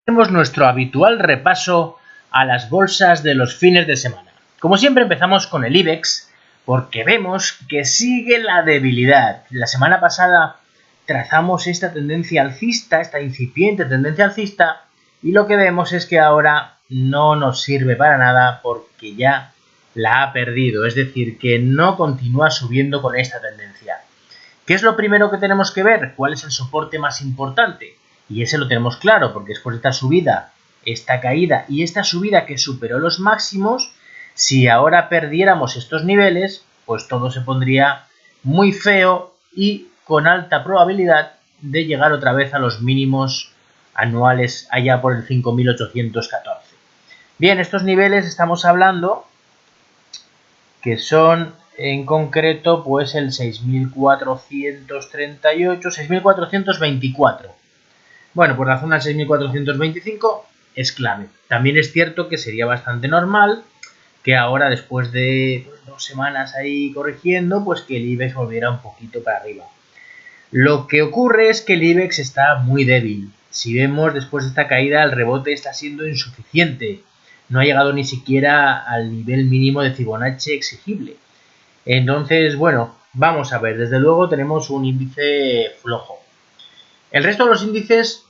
Hacemos nuestro habitual repaso a las bolsas de los fines de semana. Como siempre empezamos con el IBEX porque vemos que sigue la debilidad. La semana pasada trazamos esta tendencia alcista, esta incipiente tendencia alcista, y lo que vemos es que ahora no nos sirve para nada porque ya la ha perdido, es decir, que no continúa subiendo con esta tendencia. ¿Qué es lo primero que tenemos que ver? ¿Cuál es el soporte más importante? Y ese lo tenemos claro, porque después de esta subida, esta caída y esta subida que superó los máximos, si ahora perdiéramos estos niveles, pues todo se pondría muy feo y con alta probabilidad de llegar otra vez a los mínimos anuales allá por el 5.814. Bien, estos niveles estamos hablando que son en concreto pues el 6.438, 6.424. Bueno, pues la zona 6.425 es clave. También es cierto que sería bastante normal que ahora, después de 2 semanas ahí corrigiendo, pues que el IBEX volviera un poquito para arriba. Lo que ocurre es que el IBEX está muy débil. Si vemos después de esta caída, el rebote está siendo insuficiente. No ha llegado ni siquiera al nivel mínimo de Fibonacci exigible. Entonces, bueno, vamos a ver. Desde luego tenemos un índice flojo. El resto de los índices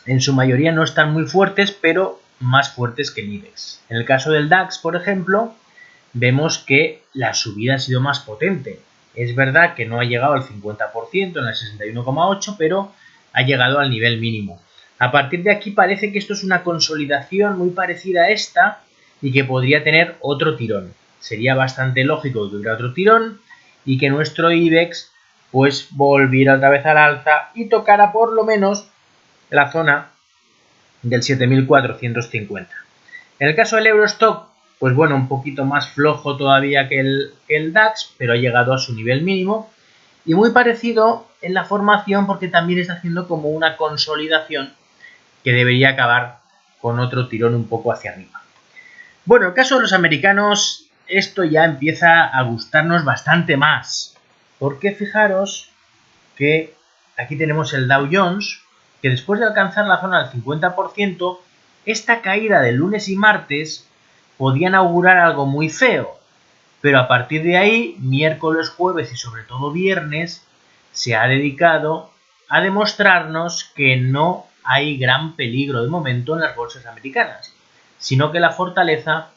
en su mayoría no están muy fuertes, pero más fuertes que el IBEX. En el caso del DAX, por ejemplo, vemos que la subida ha sido más potente. Es verdad que no ha llegado al 50% en el 61,8, pero ha llegado al nivel mínimo. A partir de aquí parece que esto es una consolidación muy parecida a esta y que podría tener otro tirón. Sería bastante lógico que hubiera otro tirón y que nuestro IBEX pues volviera otra vez al alza y tocara por lo menos la zona del 7.450. En el caso del Eurostock, pues bueno, un poquito más flojo todavía que el DAX, pero ha llegado a su nivel mínimo y muy parecido en la formación porque también está haciendo como una consolidación que debería acabar con otro tirón un poco hacia arriba. Bueno, en el caso de los americanos, esto ya empieza a gustarnos bastante más, porque fijaros que aquí tenemos el Dow Jones, que después de alcanzar la zona del 50%, esta caída de lunes y martes podían augurar algo muy feo, pero a partir de ahí, miércoles, jueves y sobre todo viernes, se ha dedicado a demostrarnos que no hay gran peligro de momento en las bolsas americanas, sino que la fortaleza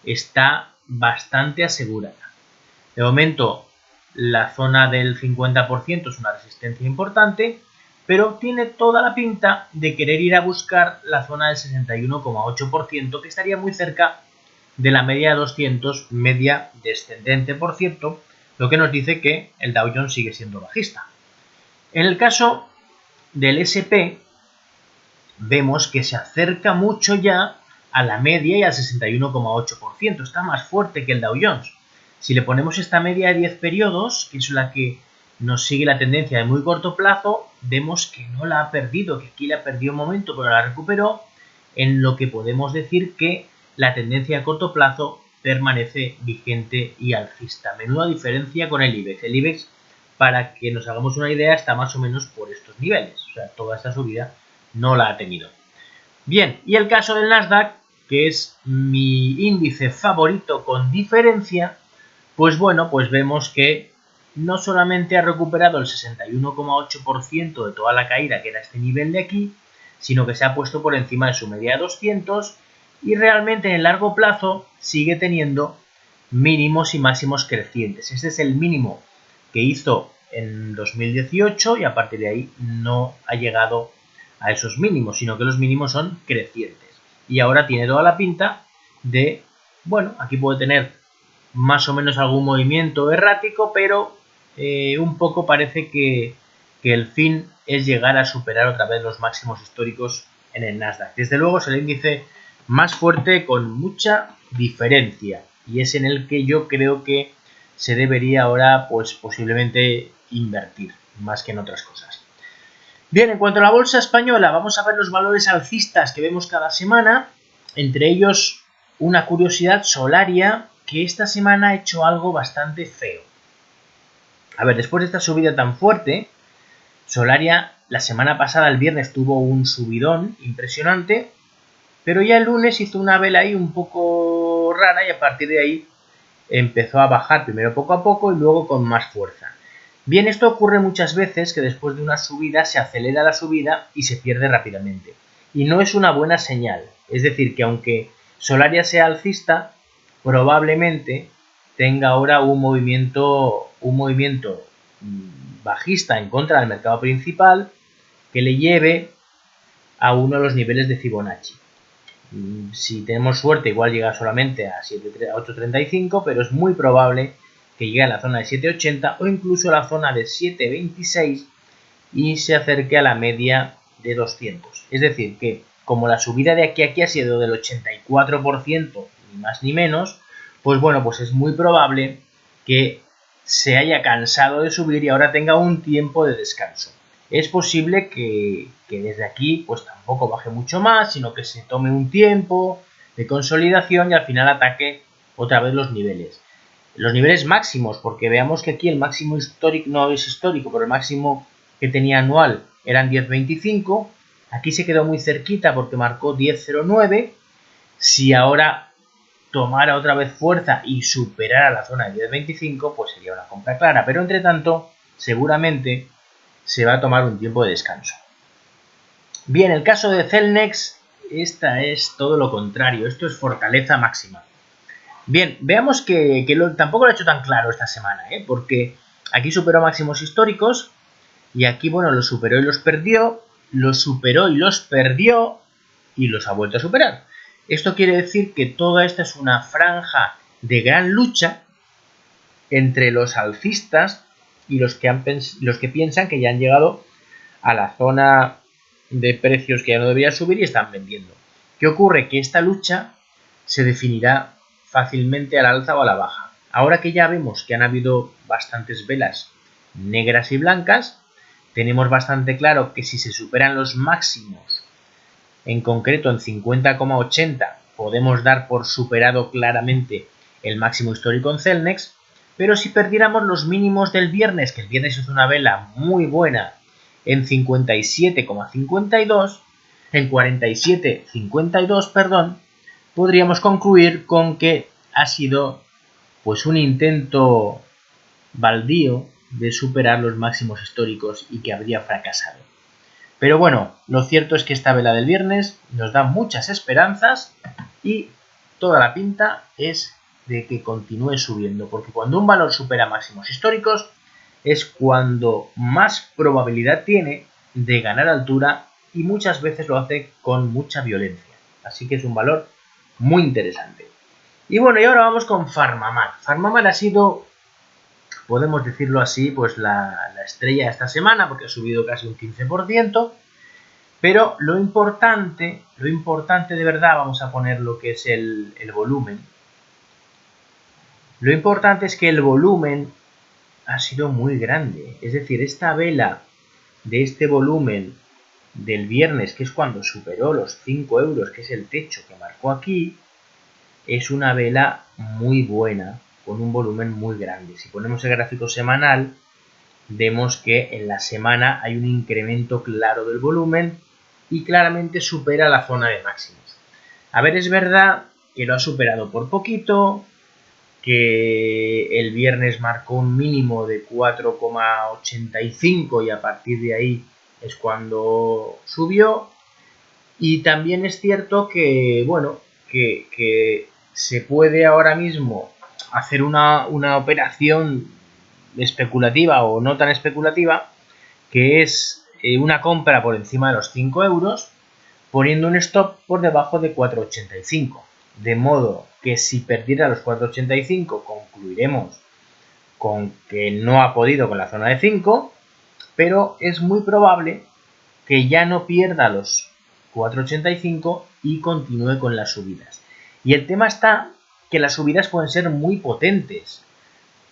está bastante asegurada. De momento, la zona del 50% es una resistencia importante, pero tiene toda la pinta de querer ir a buscar la zona del 61,8%, que estaría muy cerca de la media de 200, media descendente, por cierto, lo que nos dice que el Dow Jones sigue siendo bajista. En el caso del S&P, vemos que se acerca mucho ya a la media y al 61,8%, está más fuerte que el Dow Jones. Si le ponemos esta media de 10 periodos, que es la que nos sigue la tendencia de muy corto plazo, vemos que no la ha perdido, que aquí la perdió un momento, pero la recuperó, en lo que podemos decir que la tendencia a corto plazo permanece vigente y alcista. Menuda diferencia con el IBEX. El IBEX, para que nos hagamos una idea, está más o menos por estos niveles. O sea, toda esta subida no la ha tenido. Bien, y el caso del Nasdaq, que es mi índice favorito con diferencia, pues bueno, pues vemos que no solamente ha recuperado el 61,8% de toda la caída, que era este nivel de aquí, sino que se ha puesto por encima de su media de 200 y realmente en el largo plazo sigue teniendo mínimos y máximos crecientes. Este es el mínimo que hizo en 2018 y a partir de ahí no ha llegado a esos mínimos, sino que los mínimos son crecientes. Y ahora tiene toda la pinta de, bueno, aquí puede tener más o menos algún movimiento errático, pero un poco parece que el fin es llegar a superar otra vez los máximos históricos en el Nasdaq. Desde luego es el índice más fuerte con mucha diferencia y es en el que yo creo que se debería ahora pues posiblemente invertir más que en otras cosas. Bien, en cuanto a la bolsa española, vamos a ver los valores alcistas que vemos cada semana, entre ellos una curiosidad, Solaria, que esta semana ha hecho algo bastante feo. A ver, después de esta subida tan fuerte, Solaria la semana pasada, el viernes, tuvo un subidón impresionante, pero ya el lunes hizo una vela ahí un poco rara y a partir de ahí empezó a bajar primero poco a poco y luego con más fuerza. Bien, esto ocurre muchas veces, que después de una subida se acelera la subida y se pierde rápidamente. Y no es una buena señal. Es decir, que aunque Solaria sea alcista, probablemente tenga ahora un movimiento bajista en contra del mercado principal que le lleve a uno de los niveles de Fibonacci. Si tenemos suerte, igual llega solamente a 8.35, pero es muy probable que llegue a la zona de 7.80 o incluso a la zona de 7.26 y se acerque a la media de 200. Es decir, que como la subida de aquí a aquí ha sido del 84%, ni más ni menos, pues bueno, pues es muy probable que se haya cansado de subir y ahora tenga un tiempo de descanso. Es posible que desde aquí pues tampoco baje mucho más, sino que se tome un tiempo de consolidación y al final ataque otra vez los niveles. Los niveles máximos, porque veamos que aquí el máximo histórico no es histórico, pero el máximo que tenía anual eran 10.25. Aquí se quedó muy cerquita porque marcó 10.09. Si ahora tomara otra vez fuerza y superara la zona de 10.25, pues sería una compra clara. Pero entre tanto, seguramente se va a tomar un tiempo de descanso. Bien, el caso de Celnex, esta es todo lo contrario. Esto es fortaleza máxima. Bien, veamos que tampoco lo he hecho tan claro esta semana, porque aquí superó máximos históricos y aquí, bueno, los superó y los perdió, los superó y los perdió y los ha vuelto a superar. Esto quiere decir que toda esta es una franja de gran lucha entre los alcistas y los que piensan que ya han llegado a la zona de precios que ya no debería subir y están vendiendo. ¿Qué ocurre? Que esta lucha se definirá fácilmente al alza o a la baja. Ahora que ya vemos que han habido bastantes velas negras y blancas, tenemos bastante claro que si se superan los máximos, en concreto en 50,80, podemos dar por superado claramente el máximo histórico en Celnex, pero si perdiéramos los mínimos del viernes, que el viernes hizo una vela muy buena en 57,52, en 47,52, perdón, podríamos concluir con que ha sido pues un intento baldío de superar los máximos históricos y que habría fracasado. Pero bueno, lo cierto es que esta vela del viernes nos da muchas esperanzas y toda la pinta es de que continúe subiendo, porque cuando un valor supera máximos históricos es cuando más probabilidad tiene de ganar altura y muchas veces lo hace con mucha violencia. Así que es un valor muy interesante. Y bueno, y ahora vamos con Farmamar. Farmamar ha sido, podemos decirlo así, pues la estrella de esta semana, porque ha subido casi un 15%, pero lo importante de verdad, vamos a poner lo que es el volumen. Lo importante es que el volumen ha sido muy grande, es decir, esta vela de este volumen del viernes, que es cuando superó los 5 euros, que es el techo que marcó aquí, es una vela muy buena, con un volumen muy grande. Si ponemos el gráfico semanal, vemos que en la semana hay un incremento claro del volumen y claramente supera la zona de máximos. A ver, es verdad que lo ha superado por poquito, que el viernes marcó un mínimo de 4,85 y a partir de ahí es cuando subió. Y también es cierto que, bueno, que se puede ahora mismo hacer una operación especulativa o no tan especulativa, que es una compra por encima de los 5 euros, poniendo un stop por debajo de 4,85. De modo que si perdiera los 4,85 concluiremos con que no ha podido con la zona de 5, pero es muy probable que ya no pierda los 4,85 y continúe con las subidas. Y el tema está que las subidas pueden ser muy potentes,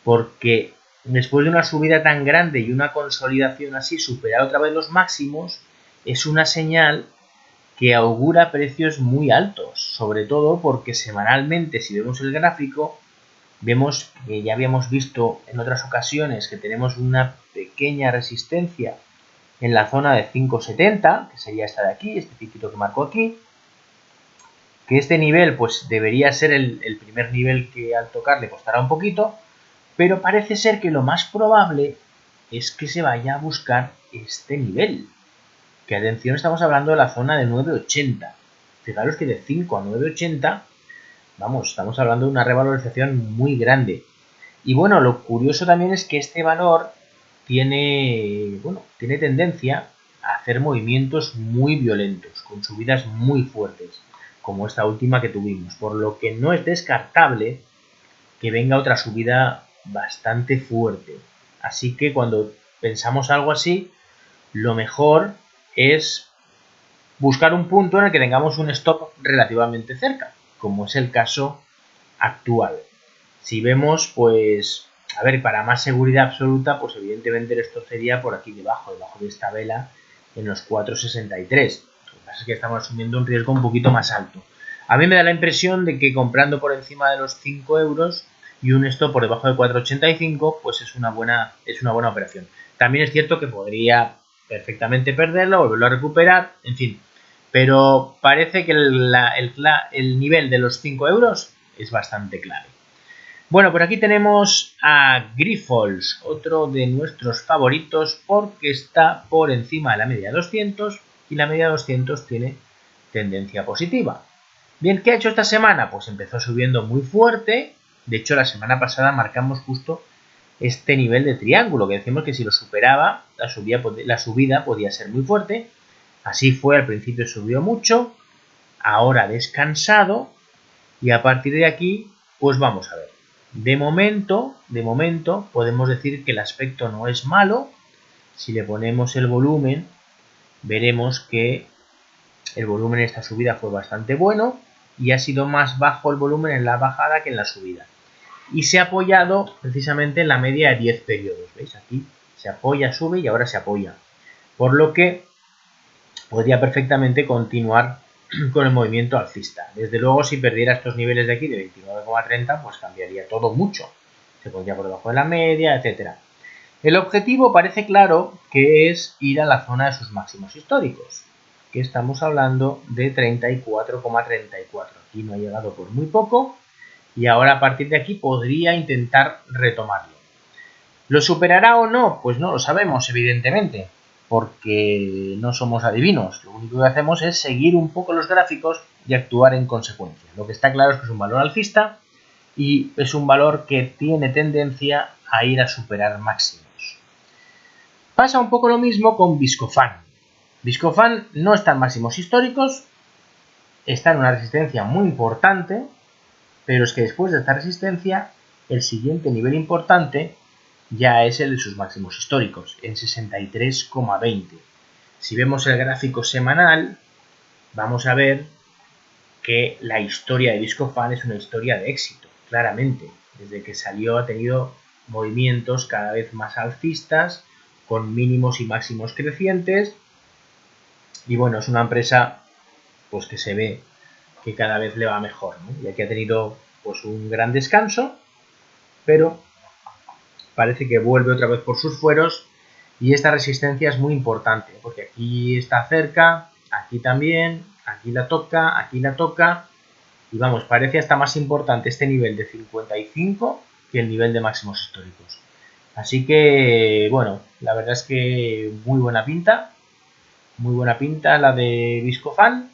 porque después de una subida tan grande y una consolidación así, superar otra vez los máximos, es una señal que augura precios muy altos, sobre todo porque semanalmente, si vemos el gráfico, vemos que ya habíamos visto en otras ocasiones que tenemos una pequeña resistencia en la zona de 5,70, que sería esta de aquí, este piquito que marco aquí, que este nivel pues debería ser el primer nivel que al tocar le costará un poquito, pero parece ser que lo más probable es que se vaya a buscar este nivel, que atención, estamos hablando de la zona de 9,80. Fijaros que de 5 a 9,80, vamos, estamos hablando de una revalorización muy grande. Y bueno, lo curioso también es que este valor tiene tendencia a hacer movimientos muy violentos, con subidas muy fuertes, como esta última que tuvimos, por lo que no es descartable que venga otra subida bastante fuerte. Así que cuando pensamos algo así, lo mejor es buscar un punto en el que tengamos un stop relativamente cerca, como es el caso actual. Si vemos, pues, a ver, para más seguridad absoluta, pues evidentemente esto sería por aquí debajo de esta vela, en los 4,63. Lo que pasa es que estamos asumiendo un riesgo un poquito más alto. A mí me da la impresión de que comprando por encima de los 5 euros y un stop por debajo de 4,85, pues es una buena operación. También es cierto que podría perfectamente perderlo, volverlo a recuperar, en fin. Pero parece que el nivel de los 5 euros es bastante clave. Bueno, por aquí tenemos a Grifols, otro de nuestros favoritos porque está por encima de la media de 200 y la media de 200 tiene tendencia positiva. Bien, ¿qué ha hecho esta semana? Pues empezó subiendo muy fuerte. De hecho, la semana pasada marcamos justo este nivel de triángulo, que decimos que si lo superaba, la subida podía ser muy fuerte. Así fue, al principio subió mucho, ahora ha descansado y a partir de aquí, pues vamos a ver. De momento, podemos decir que el aspecto no es malo. Si le ponemos el volumen, veremos que el volumen en esta subida fue bastante bueno y ha sido más bajo el volumen en la bajada que en la subida. Y se ha apoyado precisamente en la media de 10 periodos. ¿Veis? Aquí se apoya, sube y ahora se apoya. Por lo que podría perfectamente continuar con el movimiento alcista. Desde luego, si perdiera estos niveles de aquí de 29,30, pues cambiaría todo mucho. Se pondría por debajo de la media, etcétera. El objetivo parece claro que es ir a la zona de sus máximos históricos, que estamos hablando de 34,34. Aquí no ha llegado por muy poco y ahora a partir de aquí podría intentar retomarlo. ¿Lo superará o no? Pues no lo sabemos, evidentemente, porque no somos adivinos. Lo único que hacemos es seguir un poco los gráficos y actuar en consecuencia. Lo que está claro es que es un valor alcista y es un valor que tiene tendencia a ir a superar máximos. Pasa un poco lo mismo con Viscofan. Viscofan no está en máximos históricos, está en una resistencia muy importante, pero es que después de esta resistencia, el siguiente nivel importante ya es el de sus máximos históricos, en 63,20. Si vemos el gráfico semanal, vamos a ver que la historia de Viscofan es una historia de éxito, claramente. Desde que salió ha tenido movimientos cada vez más alcistas, con mínimos y máximos crecientes. Y bueno, es una empresa pues que se ve que cada vez le va mejor, ¿no? Ya que ha tenido pues un gran descanso, pero parece que vuelve otra vez por sus fueros y esta resistencia es muy importante porque aquí está cerca, aquí también, aquí la toca y vamos, parece hasta más importante este nivel de 55 que el nivel de máximos históricos. Así que, bueno, la verdad es que muy buena pinta la de Viscofan.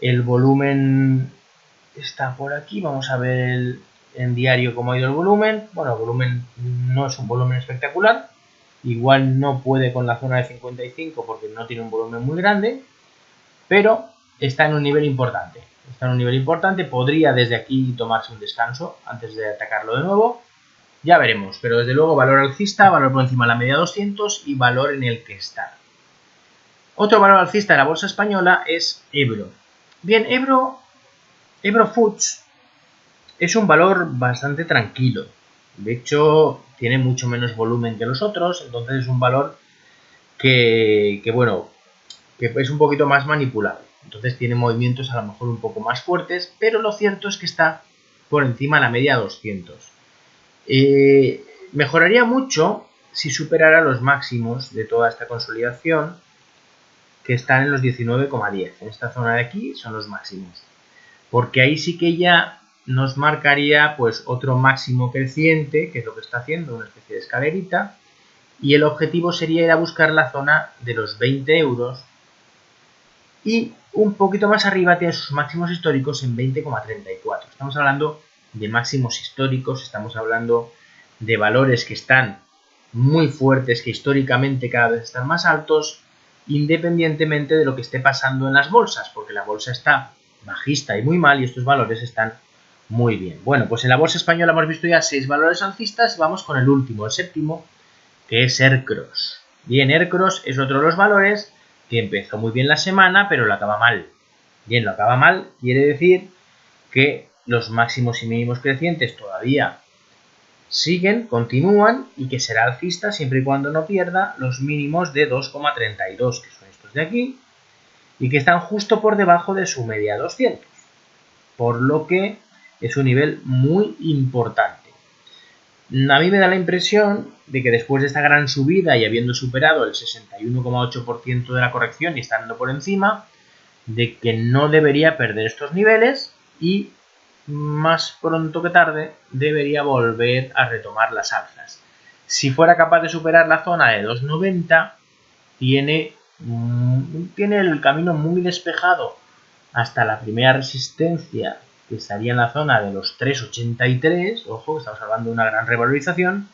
El volumen está por aquí, vamos a ver en diario cómo ha ido el volumen. Bueno, el volumen no es un volumen espectacular, igual no puede con la zona de 55 porque no tiene un volumen muy grande, pero está en un nivel importante. Podría desde aquí tomarse un descanso antes de atacarlo de nuevo. Ya veremos, pero desde luego valor alcista, valor por encima de la media 200 y valor en el que está. Otro valor alcista de la bolsa española es Ebro. Bien, Ebro Foods es un valor bastante tranquilo. De hecho, tiene mucho menos volumen que los otros, entonces es un valor que es un poquito más manipulable. Entonces tiene movimientos a lo mejor un poco más fuertes, pero lo cierto es que está por encima de la media 200. Mejoraría mucho si superara los máximos de toda esta consolidación, que están en los 19,10. En esta zona de aquí son los máximos. Porque ahí sí que ya nos marcaría pues otro máximo creciente, que es lo que está haciendo, una especie de escalerita. Y el objetivo sería ir a buscar la zona de los 20 euros. Y un poquito más arriba tiene sus máximos históricos en 20,34. Estamos hablando de máximos históricos, estamos hablando de valores que están muy fuertes, que históricamente cada vez están más altos, independientemente de lo que esté pasando en las bolsas, porque la bolsa está bajista y muy mal y estos valores están muy bien. Bueno, pues en la bolsa española hemos visto ya 6 valores alcistas y vamos con el último, el séptimo, que es Ercros. Bien, Ercros es otro de los valores que empezó muy bien la semana, pero lo acaba mal. Bien, lo acaba mal quiere decir que los máximos y mínimos crecientes todavía siguen, continúan y que será alcista siempre y cuando no pierda los mínimos de 2,32, que son estos de aquí, y que están justo por debajo de su media 200, por lo que es un nivel muy importante. A mí me da la impresión de que después de esta gran subida y habiendo superado el 61,8% de la corrección y estando por encima, de que no debería perder estos niveles y más pronto que tarde debería volver a retomar las alzas. Si fuera capaz de superar la zona de 2,90, tiene el camino muy despejado hasta la primera resistencia, que estaría en la zona de los 3,83. Ojo, que estamos hablando de una gran revalorización,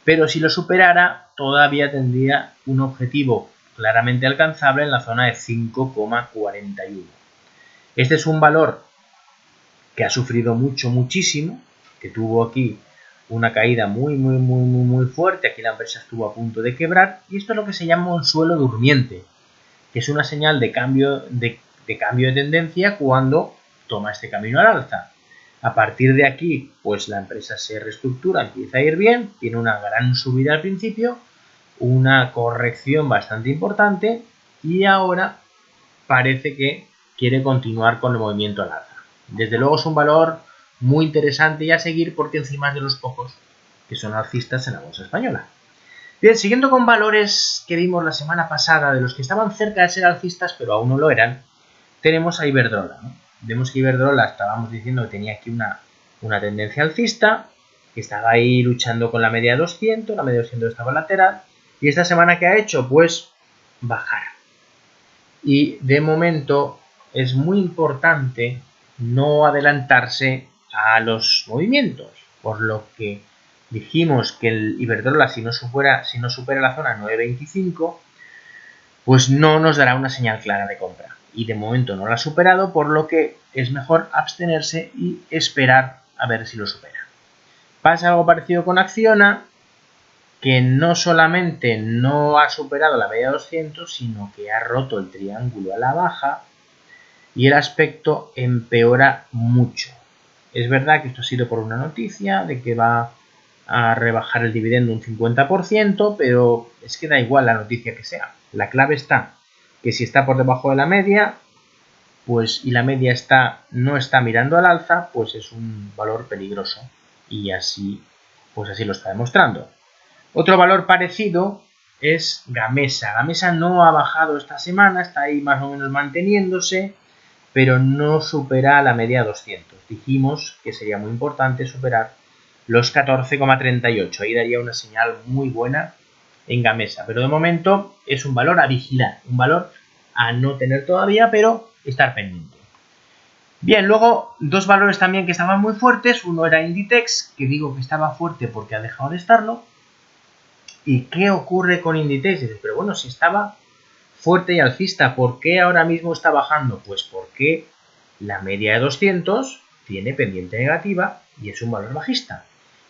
pero si lo superara todavía tendría un objetivo claramente alcanzable en la zona de 5,41. Este es un valor que ha sufrido muchísimo, que tuvo aquí una caída muy fuerte. Aquí la empresa estuvo a punto de quebrar y esto es lo que se llama un suelo durmiente, que es una señal de cambio de tendencia cuando toma este camino al alza. A partir de aquí, pues la empresa se reestructura, empieza a ir bien, tiene una gran subida al principio, una corrección bastante importante y ahora parece que quiere continuar con el movimiento al alza. Desde luego es un valor muy interesante y a seguir porque encima es de los pocos que son alcistas en la bolsa española. Bien, siguiendo con valores que vimos la semana pasada, de los que estaban cerca de ser alcistas pero aún no lo eran, tenemos a Iberdrola, ¿no? Vemos que Iberdrola, estábamos diciendo que tenía aquí una tendencia alcista, que estaba ahí luchando con la media 200, la media 200 estaba lateral, y esta semana ¿qué ha hecho? Pues bajar. Y de momento es muy importante no adelantarse a los movimientos, por lo que dijimos que el Iberdrola, si no supera la zona 9.25, pues no nos dará una señal clara de compra. Y de momento no lo ha superado, por lo que es mejor abstenerse y esperar a ver si lo supera. Pasa algo parecido con Acciona, que no solamente no ha superado la media 200, sino que ha roto el triángulo a la baja y el aspecto empeora mucho. Es verdad que esto ha sido por una noticia de que va a rebajar el dividendo un 50%, pero es que da igual la noticia que sea. La clave está que si está por debajo de la media, pues y la media no está mirando al alza, pues es un valor peligroso y así lo está demostrando. Otro valor parecido es Gamesa. Gamesa no ha bajado esta semana, está ahí más o menos manteniéndose, pero no supera la media 200. Dijimos que sería muy importante superar los 14,38. Ahí daría una señal muy buena en Gamesa. Pero de momento es un valor a vigilar, un valor a no tener todavía, pero estar pendiente. Bien, luego dos valores también que estaban muy fuertes. Uno era Inditex, que digo que estaba fuerte porque ha dejado de estarlo. ¿Y qué ocurre con Inditex? Dices, pero bueno, si estaba fuerte y alcista, ¿por qué ahora mismo está bajando? Pues porque la media de 200 tiene pendiente negativa y es un valor bajista.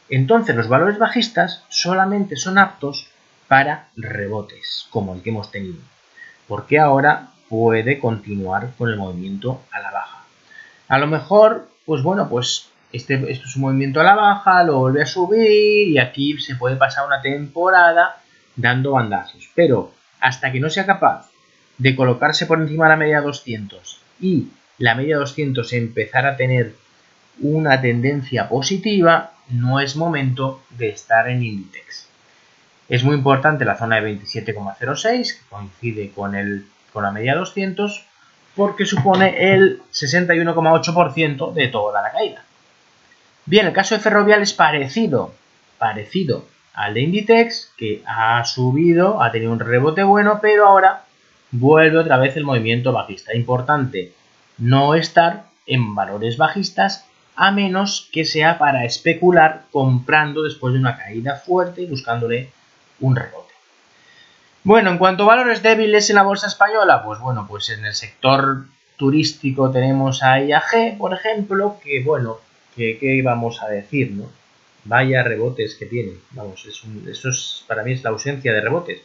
Entonces los valores bajistas solamente son aptos para rebotes, como el que hemos tenido, porque ahora puede continuar con el movimiento a la baja. A lo mejor, pues bueno, pues esto es un movimiento a la baja, lo vuelve a subir y aquí se puede pasar una temporada dando bandazos, pero hasta que no sea capaz de colocarse por encima de la media 200 y la media 200 empezar a tener una tendencia positiva, no es momento de estar en Inditex. Es muy importante la zona de 27,06, que coincide con la media 200, porque supone el 61,8% de toda la caída. Bien, el caso de Ferrovial es parecido al de Inditex, que ha subido, ha tenido un rebote bueno, pero ahora vuelve otra vez el movimiento bajista. Importante no estar en valores bajistas, a menos que sea para especular comprando después de una caída fuerte y buscándole un rebote. Bueno, en cuanto a valores débiles en la bolsa española, pues bueno, pues en el sector turístico tenemos a IAG, por ejemplo, que bueno, ¿qué vamos a decir, no? Vaya rebotes que tiene. Vamos, eso es, para mí es la ausencia de rebotes.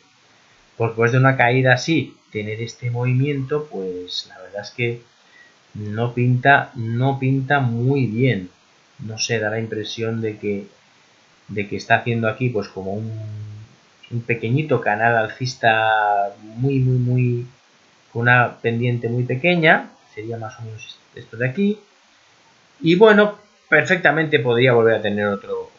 Porque después de una caída así, tener este movimiento, pues la verdad es que no pinta muy bien. No sé, da la impresión de que está haciendo aquí pues como un pequeñito canal alcista muy con una pendiente muy pequeña, sería más o menos esto de aquí, y bueno, perfectamente podría volver a tener otro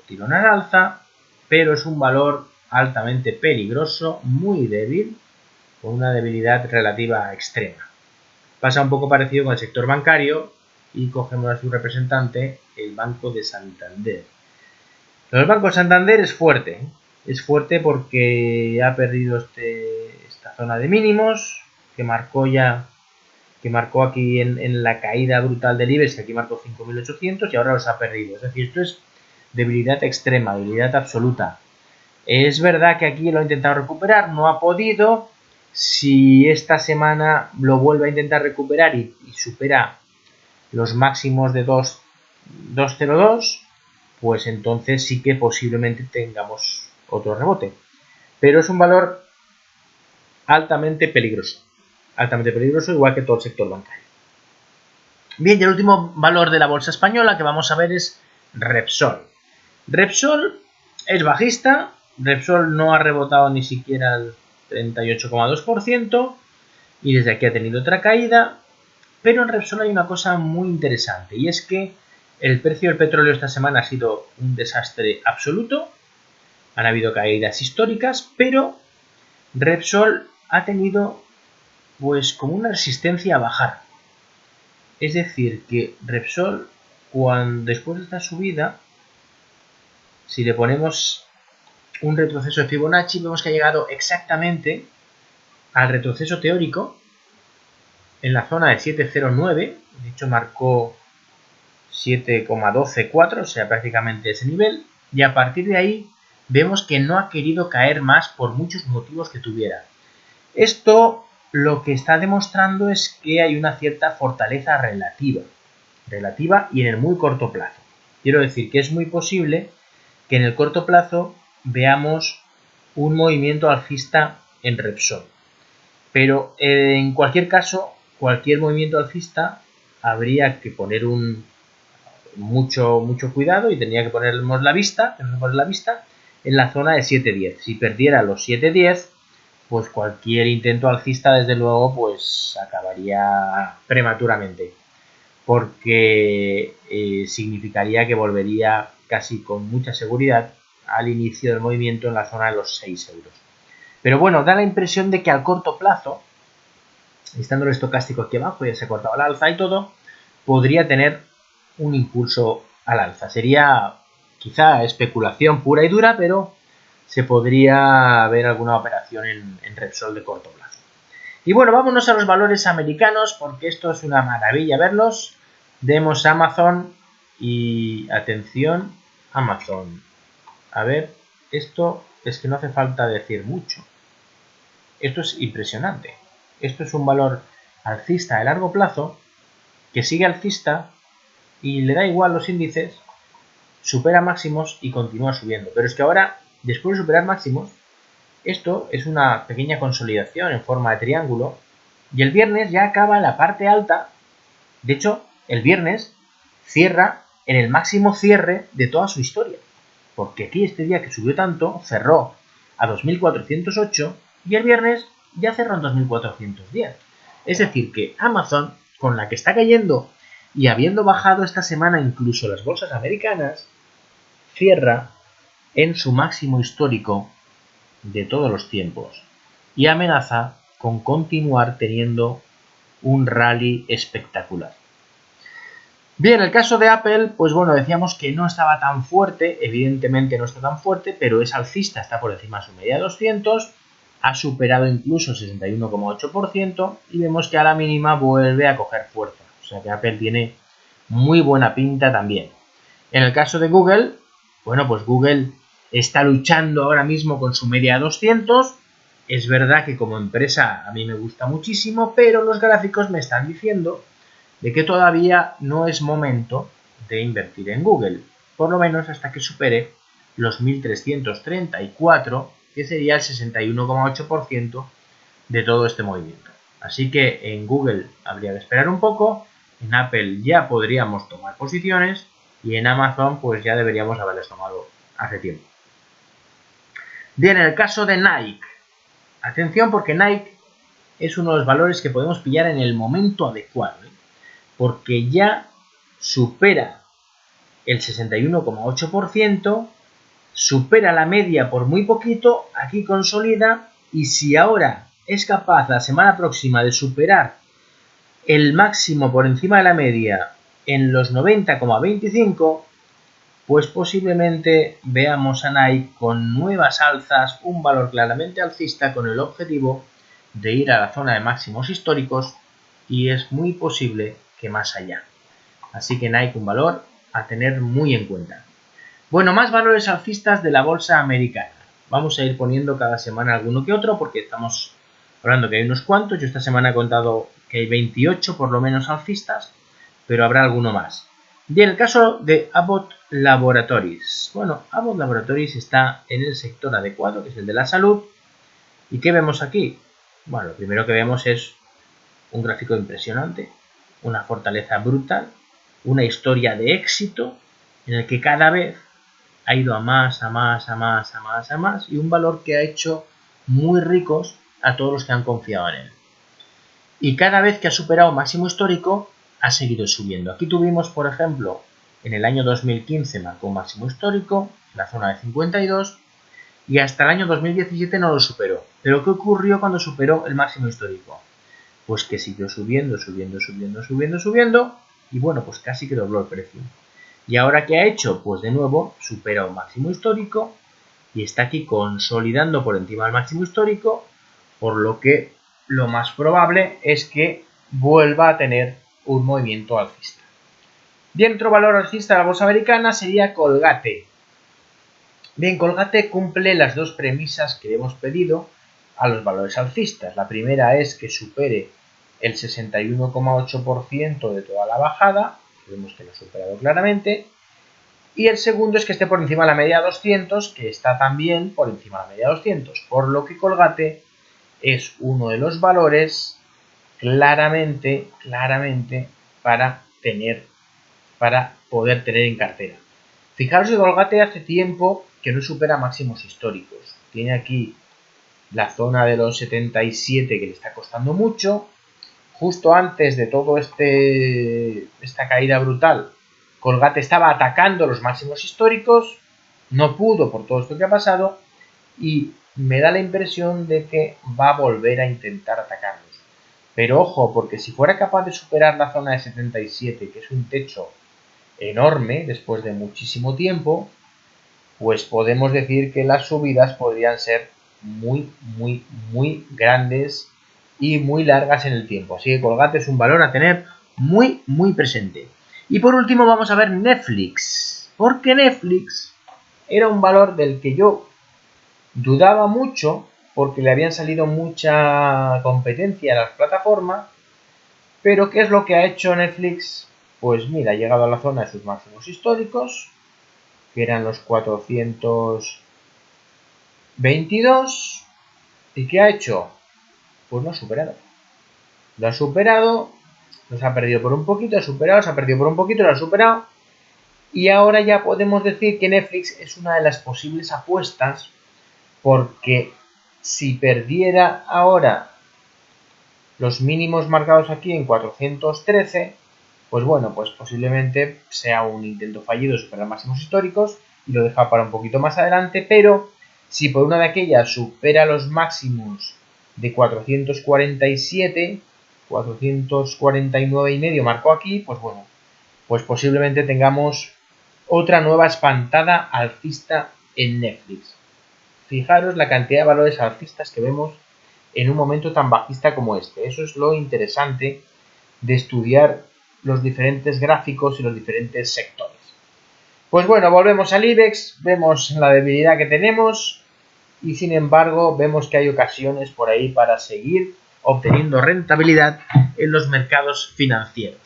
tirón al alza, pero es un valor altamente peligroso, muy débil, con una debilidad relativa extrema. Pasa un poco parecido con el sector bancario y cogemos a su representante, el Banco de Santander. El Banco de Santander es fuerte porque ha perdido esta zona de mínimos que marcó aquí en la caída brutal del IBEX, que aquí marcó 5.800 y ahora los ha perdido. Es decir, esto es debilidad extrema, debilidad absoluta. Es verdad que aquí lo ha intentado recuperar, no ha podido. Si esta semana lo vuelve a intentar recuperar y supera los máximos de 2.02, pues entonces sí que posiblemente tengamos otro rebote. Pero es un valor altamente peligroso, igual que todo el sector bancario. Bien, y el último valor de la bolsa española que vamos a ver es Repsol. Repsol es bajista, Repsol no ha rebotado ni siquiera el 38,2% y desde aquí ha tenido otra caída, pero en Repsol hay una cosa muy interesante y es que el precio del petróleo esta semana ha sido un desastre absoluto, han habido caídas históricas, pero Repsol ha tenido pues como una resistencia a bajar. Es decir, que Repsol, después de esta subida, si le ponemos un retroceso de Fibonacci, vemos que ha llegado exactamente al retroceso teórico en la zona de 709, de hecho marcó 7,124, o sea, prácticamente ese nivel, y a partir de ahí vemos que no ha querido caer más por muchos motivos que tuviera. Esto lo que está demostrando es que hay una cierta fortaleza relativa y en el muy corto plazo. Quiero decir que es muy posible que en el corto plazo veamos un movimiento alcista en Repsol. Pero en cualquier caso, cualquier movimiento alcista habría que poner mucho cuidado y tendría que ponernos la vista en la zona de 7.10. Si perdiera los 7.10, pues cualquier intento alcista, desde luego, pues acabaría prematuramente, porque significaría que volvería casi con mucha seguridad al inicio del movimiento en la zona de los 6 euros. Pero bueno, da la impresión de que al corto plazo, estando el estocástico aquí abajo, ya se ha cortado el alza y todo, podría tener un impulso al alza. Sería quizá especulación pura y dura, pero se podría ver alguna operación en Repsol de corto plazo. Y bueno, vámonos a los valores americanos, porque esto es una maravilla verlos. Demos Amazon y atención, Amazon. A ver, esto es que no hace falta decir mucho. Esto es impresionante. Esto es un valor alcista de largo plazo que sigue alcista y le da igual los índices, supera máximos y continúa subiendo. Pero es que ahora, después de superar máximos, esto es una pequeña consolidación en forma de triángulo y el viernes ya acaba la parte alta. De hecho, el viernes cierra en el máximo cierre de toda su historia, porque aquí este día que subió tanto cerró a 2.408 y el viernes ya cerró en 2.410. Es decir, que Amazon, con la que está cayendo y habiendo bajado esta semana incluso las bolsas americanas, cierra en su máximo histórico de todos los tiempos y amenaza con continuar teniendo un rally espectacular. Bien, el caso de Apple, pues bueno, decíamos que no estaba tan fuerte, evidentemente no está tan fuerte, pero es alcista, está por encima de su media de 200, ha superado incluso el 61,8% y vemos que a la mínima vuelve a coger fuerza, o sea que Apple tiene muy buena pinta también. En el caso de Google, bueno, pues Google está luchando ahora mismo con su media de 200, es verdad que como empresa a mí me gusta muchísimo, pero los gráficos me están diciendo de que todavía no es momento de invertir en Google, por lo menos hasta que supere los 1.334, que sería el 61,8% de todo este movimiento. Así que en Google habría que esperar un poco, en Apple ya podríamos tomar posiciones y en Amazon pues ya deberíamos haberles tomado hace tiempo. Bien, en el caso de Nike, atención porque Nike es uno de los valores que podemos pillar en el momento adecuado, porque ya supera el 61,8%, supera la media por muy poquito, aquí consolida, y si ahora es capaz la semana próxima de superar el máximo por encima de la media en los 90,25, pues posiblemente veamos a Nike con nuevas alzas, un valor claramente alcista con el objetivo de ir a la zona de máximos históricos y es muy posible que más allá. Así que Nike un valor a tener muy en cuenta. Bueno, más valores alcistas de la bolsa americana. Vamos a ir poniendo cada semana alguno que otro porque estamos hablando que hay unos cuantos. Yo esta semana he contado que hay 28 por lo menos alcistas, pero habrá alguno más. Bien, el caso de Abbott Laboratories. Bueno, Abbott Laboratories está en el sector adecuado, que es el de la salud. ¿Y qué vemos aquí? Bueno, lo primero que vemos es un gráfico impresionante, una fortaleza brutal, una historia de éxito en el que cada vez ha ido a más, a más, a más, a más, a más y un valor que ha hecho muy ricos a todos los que han confiado en él. Y cada vez que ha superado máximo histórico ha seguido subiendo. Aquí tuvimos, por ejemplo, en el año 2015 marcó un máximo histórico, en la zona de 52, y hasta el año 2017 no lo superó. ¿Pero qué ocurrió cuando superó el máximo histórico? Pues que siguió subiendo, subiendo, subiendo, subiendo, subiendo, y bueno, pues casi que dobló el precio. ¿Y ahora qué ha hecho? Pues de nuevo supera un máximo histórico y está aquí consolidando por encima del máximo histórico, por lo que lo más probable es que vuelva a tener un movimiento alcista. Bien, otro valor alcista de la bolsa americana sería Colgate. Bien, Colgate cumple las dos premisas que hemos pedido a los valores alcistas. La primera es que supere el 61,8% de toda la bajada, vemos que lo ha superado claramente, y el segundo es que esté por encima de la media 200, que está también por encima de la media 200, por lo que Colgate es uno de los valores claramente para poder tener en cartera. Fijaros que Colgate hace tiempo que no supera máximos históricos. Tiene aquí la zona de los 77 que le está costando mucho. Justo antes de todo esta caída brutal, Colgate estaba atacando los máximos históricos, no pudo por todo esto que ha pasado y me da la impresión de que va a volver a intentar atacarlos. Pero ojo, porque si fuera capaz de superar la zona de 77, que es un techo enorme después de muchísimo tiempo, pues podemos decir que las subidas podrían ser muy grandes y muy largas en el tiempo. Así que Colgate es un valor a tener muy presente. Y por último vamos a ver Netflix, porque Netflix era un valor del que yo dudaba mucho porque le habían salido mucha competencia a las plataformas, pero ¿qué es lo que ha hecho Netflix? Pues mira, ha llegado a la zona de sus máximos históricos, que eran los 422, ¿y qué ha hecho? Pues lo ha superado. Lo ha superado, nos ha perdido por un poquito, ha superado, se ha perdido por un poquito, lo ha superado. Y ahora ya podemos decir que Netflix es una de las posibles apuestas, porque si perdiera ahora los mínimos marcados aquí en 413, pues bueno, pues posiblemente sea un intento fallido de superar máximos históricos y lo deja para un poquito más adelante, pero Si por una de aquellas supera los máximos de 447, 449,5 marcó aquí, pues bueno, pues posiblemente tengamos otra nueva espantada alcista en Netflix. Fijaros la cantidad de valores alcistas que vemos en un momento tan bajista como este. Eso es lo interesante de estudiar los diferentes gráficos y los diferentes sectores. Pues bueno, volvemos al IBEX, vemos la debilidad que tenemos y sin embargo vemos que hay ocasiones por ahí para seguir obteniendo rentabilidad en los mercados financieros.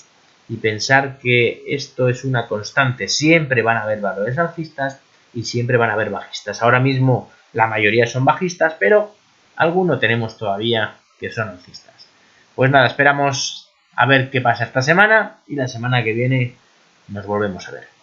Y pensar que esto es una constante, siempre van a haber valores alcistas y siempre van a haber bajistas. Ahora mismo la mayoría son bajistas, pero alguno tenemos todavía que son alcistas. Pues nada, esperamos a ver qué pasa esta semana y la semana que viene nos volvemos a ver.